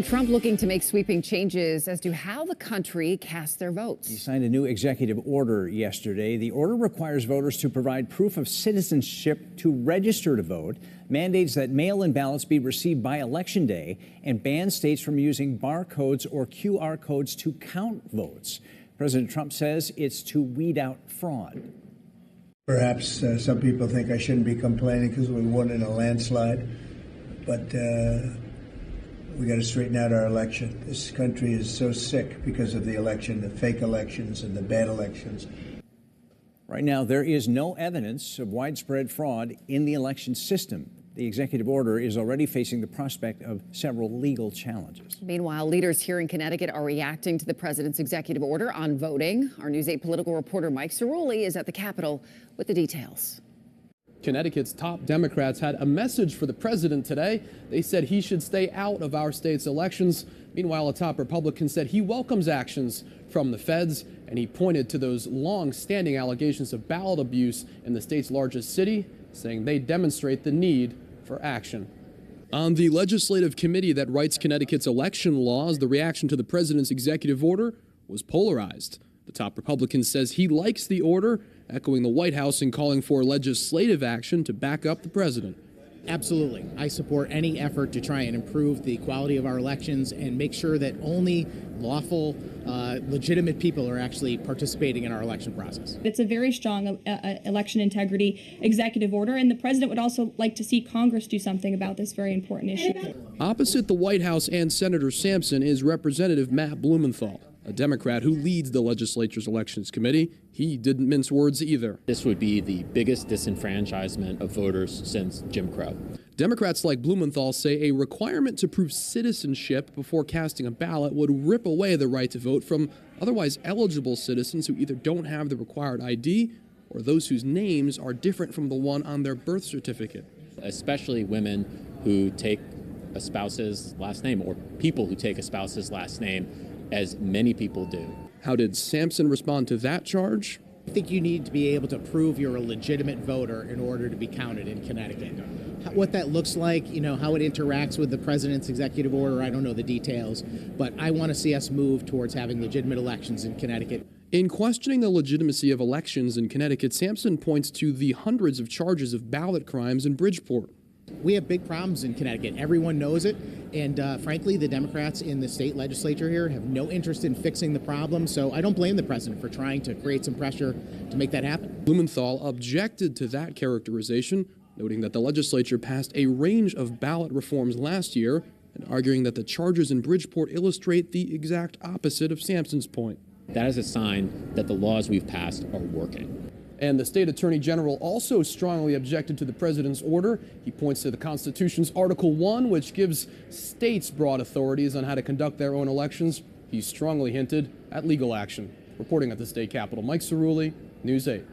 Donald Trump looking to make sweeping changes as to how the country casts their votes. He signed a new executive order yesterday. The order requires voters to provide proof of citizenship to register to vote, mandates that mail-in ballots be received by Election Day, and bans states from using barcodes or QR codes to count votes. President Trump says it's to weed out fraud. Perhaps some people think I shouldn't be complaining because we won in a landslide, but we got to straighten out our election. This country is so sick because of the election, the fake elections and the bad elections. Right now, there is no evidence of widespread fraud in the election system. The executive order is already facing the prospect of several legal challenges. Meanwhile, leaders here in Connecticut are reacting to the president's executive order on voting. Our News 8 political reporter Mike Cerulli is at the Capitol with the details. Connecticut's top Democrats had a message for the president today. They said he should stay out of our state's elections. Meanwhile, a top Republican said he welcomes actions from the feds, and he pointed to those long-standing allegations of ballot abuse in the state's largest city, saying they demonstrate the need for action. On the legislative committee that writes Connecticut's election laws, the reaction to the president's executive order was polarized. The top Republican says he likes the order, echoing the White House and calling for legislative action to back up the president. Absolutely. I support any effort to try and improve the quality of our elections and make sure that only lawful, legitimate people are actually participating in our election process. It's a very strong election integrity executive order, and the president would also like to see Congress do something about this very important issue. Opposite the White House and Senator Sampson is Representative Matt Blumenthal, a Democrat who leads the legislature's elections committee. He didn't mince words either. This would be the biggest disenfranchisement of voters since Jim Crow. Democrats like Blumenthal say a requirement to prove citizenship before casting a ballot would rip away the right to vote from otherwise eligible citizens who either don't have the required ID or those whose names are different from the one on their birth certificate. Especially women who take a spouse's last name, or people who take a spouse's last name, as many people do. How did Sampson respond to that charge? I think you need to be able to prove you're a legitimate voter in order to be counted in Connecticut. What that looks like, how it interacts with the president's executive order, I don't know the details, but I want to see us move towards having legitimate elections in Connecticut. In questioning the legitimacy of elections in Connecticut, Sampson points to the hundreds of charges of ballot crimes in Bridgeport. We have big problems in Connecticut. Everyone knows it. And frankly, the Democrats in the state legislature here have no interest in fixing the problem. So I don't blame the president for trying to create some pressure to make that happen. Blumenthal objected to that characterization, noting that the legislature passed a range of ballot reforms last year and arguing that the charges in Bridgeport illustrate the exact opposite of Sampson's point. That is a sign that the laws we've passed are working. And the state attorney general also strongly objected to the president's order. He points to the Constitution's Article 1, which gives states broad authorities on how to conduct their own elections. He strongly hinted at legal action. Reporting at the state capitol, Mike Cerulli, News 8.